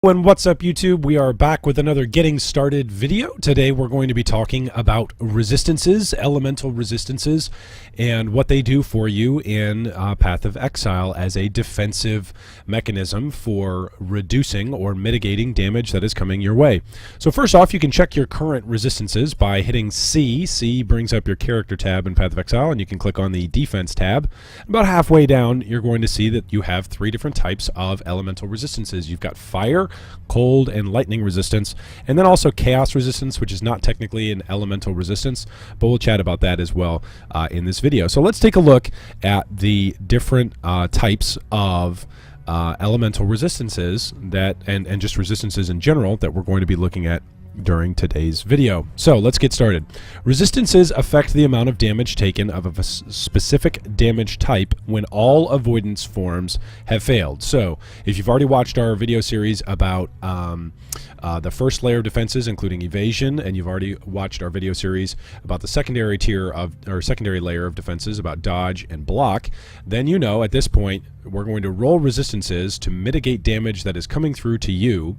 And what's up, YouTube? We are back with another getting started video. Today we're going to be talking about resistances, elemental resistances, and what they do for you in Path of Exile as a defensive mechanism for reducing or mitigating damage that is coming your way. So first off, you can check your current resistances by hitting C. C brings up your character tab in Path of Exile, and you can click on the defense tab. About halfway down, you're going to see that you have three different types of elemental resistances. You've got fire, cold, and lightning resistance, and then also chaos resistance, which is not technically an elemental resistance, but we'll chat about that as well in this video. So let's take a look at the different types of elemental resistances that and just resistances in general that we're going to be looking at during today's video. So let's get started. Resistances affect the amount of damage taken of a specific damage type when all avoidance forms have failed. So if you've already watched our video series about the first layer of defenses, including evasion, and you've already watched our video series about the secondary tier of, or secondary layer of defenses about dodge and block, then you know at this point we're going to roll resistances to mitigate damage that is coming through to you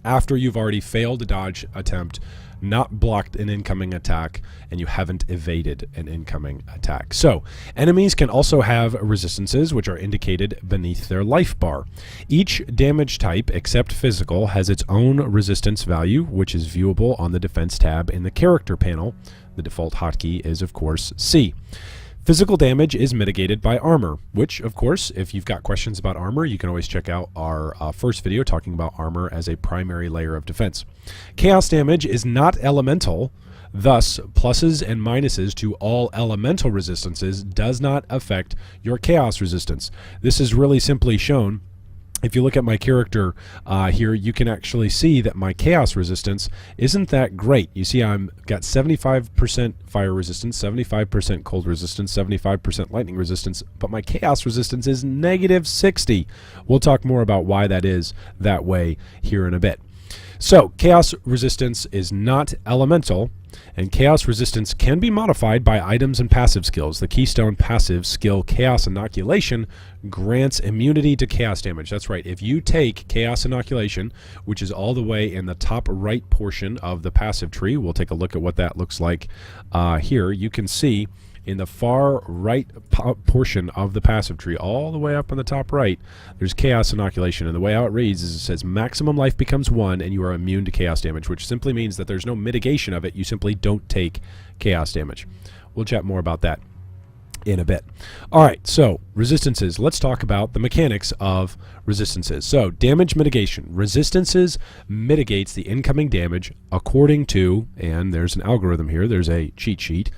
after you've already failed a dodge attempt, not blocked an incoming attack, and you haven't evaded an incoming attack. So, enemies can also have resistances, which are indicated beneath their life bar. Each damage type, except physical, has its own resistance value, which is viewable on the defense tab in the character panel. The default hotkey is, of course, C. Physical damage is mitigated by armor, which, of course, if you've got questions about armor, you can always check out our first video talking about armor as a primary layer of defense. Chaos damage is not elemental, thus pluses and minuses to all elemental resistances does not affect your chaos resistance. This is really simply shown. If you look at my character here, you can actually see that my chaos resistance isn't that great. You see I've got 75% fire resistance, 75% cold resistance, 75% lightning resistance, but my chaos resistance is -60. We'll talk more about why that is that way here in a bit. So chaos resistance is not elemental, and chaos resistance can be modified by items and passive skills. The keystone passive skill Chaos Inoculation grants immunity to chaos damage. That's right, if you take Chaos Inoculation, which is all the way in the top right portion of the passive tree, we'll take a look at what that looks like here. You can see in the far right portion of the passive tree, all the way up on the top right, there's Chaos Inoculation. And the way how it reads is it says maximum life becomes 1 and you are immune to chaos damage, which simply means that there's no mitigation of it. You simply don't take chaos damage. We'll chat more about that in a bit. All right, so resistances. Let's talk about the mechanics of resistances. So damage mitigation. Resistances mitigates the incoming damage according to, and there's an algorithm here, there's a cheat sheet,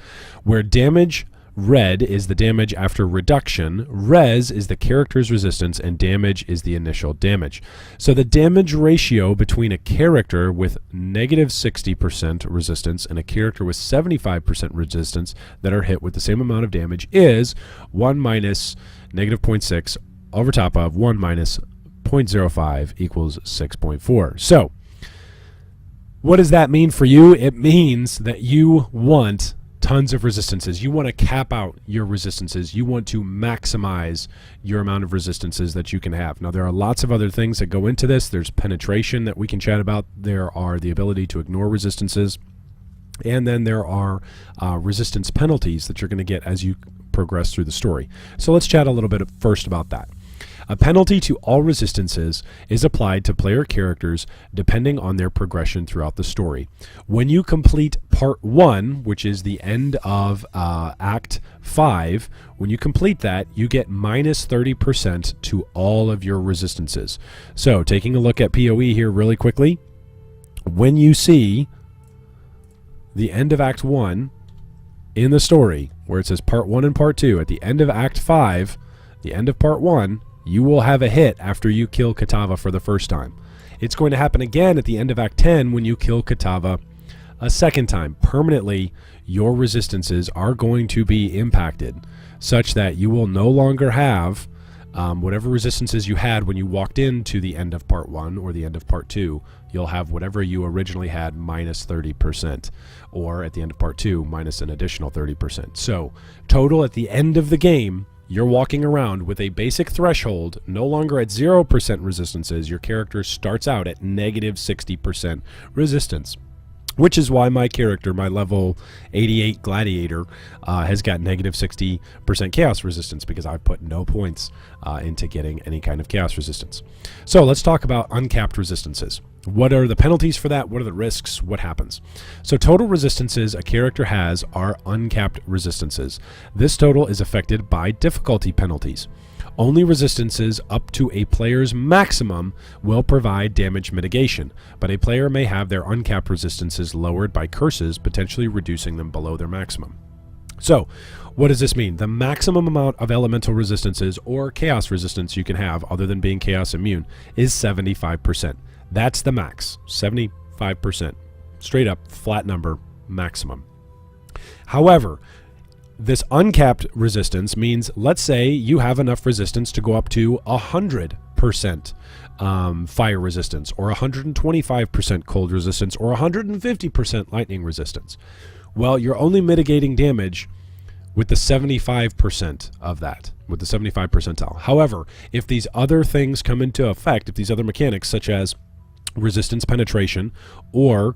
where damage red is the damage after reduction, res is the character's resistance, and damage is the initial damage. So the damage ratio between a character with -60% resistance and a character with 75% resistance that are hit with the same amount of damage is 1 minus -0.6 over top of 1 minus 0.05 equals 6.4. So what does that mean for you? It means that you want tons of resistances. You want to cap out your resistances. You want to maximize your amount of resistances that you can have. Now, there are lots of other things that go into this. There's penetration that we can chat about. There are the ability to ignore resistances. And then there are resistance penalties that you're going to get as you progress through the story. So let's chat a little bit first about that. A penalty to all resistances is applied to player characters depending on their progression throughout the story. When you complete Part 1, which is the end of Act 5, when you complete that, you get -30% to all of your resistances. So taking a look at PoE here really quickly, when you see the end of Act 1 in the story, where it says Part 1 and Part 2, at the end of Act 5, the end of Part 1, you will have a hit after you kill Katava for the first time. It's going to happen again at the end of Act 10 when you kill Katava a second time. Permanently, your resistances are going to be impacted such that you will no longer have whatever resistances you had when you walked into the end of Part 1 or the end of Part 2. You'll have whatever you originally had minus 30%, or at the end of Part 2 minus an additional 30%. So total at the end of the game, you're walking around with a basic threshold, no longer at 0% resistances. Your character starts out at negative 60% resistance, which is why my character, my level 88 gladiator, has got negative 60% chaos resistance, because I've put no points into getting any kind of chaos resistance. So let's talk about uncapped resistances. What are the penalties for that? What are the risks? What happens? So total resistances a character has are uncapped resistances. This total is affected by difficulty penalties. Only resistances up to a player's maximum will provide damage mitigation, but a player may have their uncapped resistances lowered by curses, potentially reducing them below their maximum. So, what does this mean? The maximum amount of elemental resistances or chaos resistance you can have, other than being chaos immune, is 75%. That's the max, 75%. Straight up, flat number, maximum. However, this uncapped resistance means, let's say you have enough resistance to go up to 100% fire resistance, or 125% cold resistance, or 150% lightning resistance. Well, you're only mitigating damage with the 75% of that, with the 75 percentile. However, if these other things come into effect, if these other mechanics, such as resistance penetration or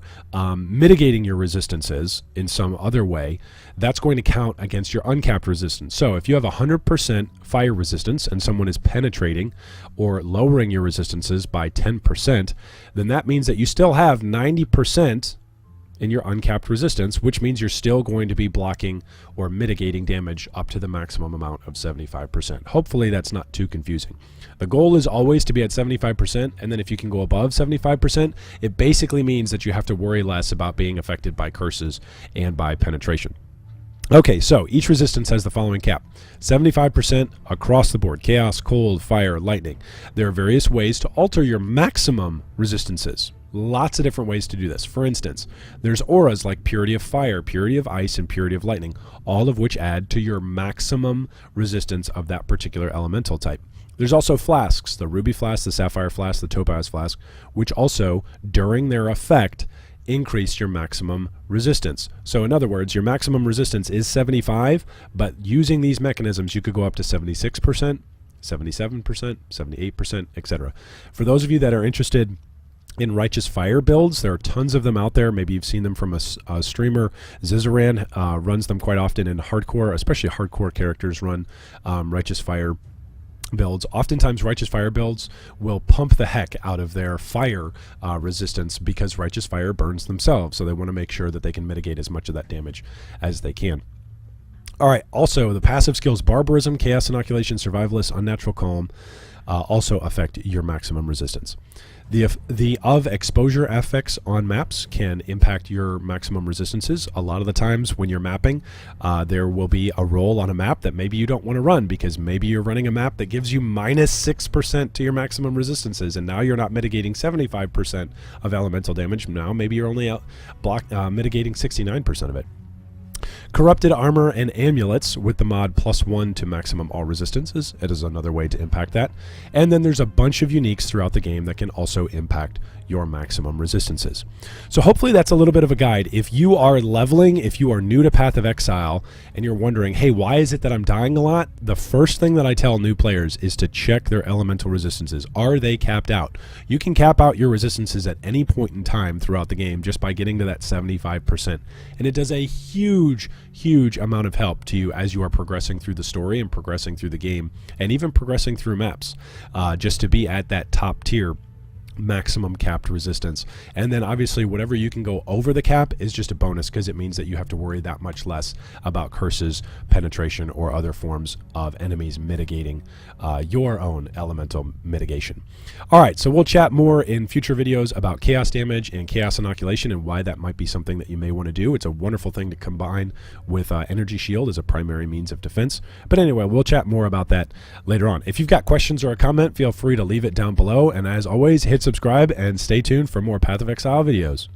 mitigating your resistances in some other way, that's going to count against your uncapped resistance. So if you have 100% fire resistance and someone is penetrating or lowering your resistances by 10%, then that means that you still have 90% in your uncapped resistance, which means you're still going to be blocking or mitigating damage up to the maximum amount of 75%. Hopefully that's not too confusing. The goal is always to be at 75%, and then if you can go above 75%, it basically means that you have to worry less about being affected by curses and by penetration. Okay, so each resistance has the following cap: 75% across the board: chaos, cold, fire, lightning. There are various ways to alter your maximum resistances. Lots of different ways to do this. For instance, there's auras like Purity of Fire, Purity of Ice, and Purity of Lightning, all of which add to your maximum resistance of that particular elemental type. There's also flasks, the Ruby Flask, the Sapphire Flask, the Topaz Flask, which also, during their effect, increase your maximum resistance. So in other words, your maximum resistance is 75, but using these mechanisms, you could go up to 76%, 77%, 78%, etc. For those of you that are interested in Righteous Fire builds, there are tons of them out there. Maybe you've seen them from a streamer. Zizaran runs them quite often in hardcore, especially hardcore characters run Righteous Fire builds. Oftentimes Righteous Fire builds will pump the heck out of their fire resistance, because Righteous Fire burns themselves, so they want to make sure that they can mitigate as much of that damage as they can. All right, also the passive skills Barbarism, Chaos Inoculation, Survivalist, Unnatural Calm also affect your maximum resistance. The of exposure effects on maps can impact your maximum resistances. A lot of the times when you're mapping, there will be a role on a map that maybe you don't want to run, because maybe you're running a map that gives you minus 6% to your maximum resistances, and now you're not mitigating 75% of elemental damage. Now maybe you're only mitigating 69% of it. Corrupted armor and amulets with the mod +1 to maximum all resistances. It is another way to impact that. And then there's a bunch of uniques throughout the game that can also impact your maximum resistances. So hopefully that's a little bit of a guide. If you are leveling, if you are new to Path of Exile, and you're wondering, hey, why is it that I'm dying a lot? The first thing that I tell new players is to check their elemental resistances. Are they capped out? You can cap out your resistances at any point in time throughout the game just by getting to that 75%. And it does a huge amount of help to you as you are progressing through the story and progressing through the game, and even progressing through maps, just to be at that top tier maximum capped resistance. And then obviously whatever you can go over the cap is just a bonus, because it means that you have to worry that much less about curses, penetration, or other forms of enemies mitigating your own elemental mitigation. All right, so we'll chat more in future videos about chaos damage and chaos inoculation, and why that might be something that you may want to do. It's a wonderful thing to combine with energy shield as a primary means of defense. But anyway, we'll chat more about that later on. If you've got questions or a comment, feel free to leave it down below, and as always, hit subscribe and stay tuned for more Path of Exile videos.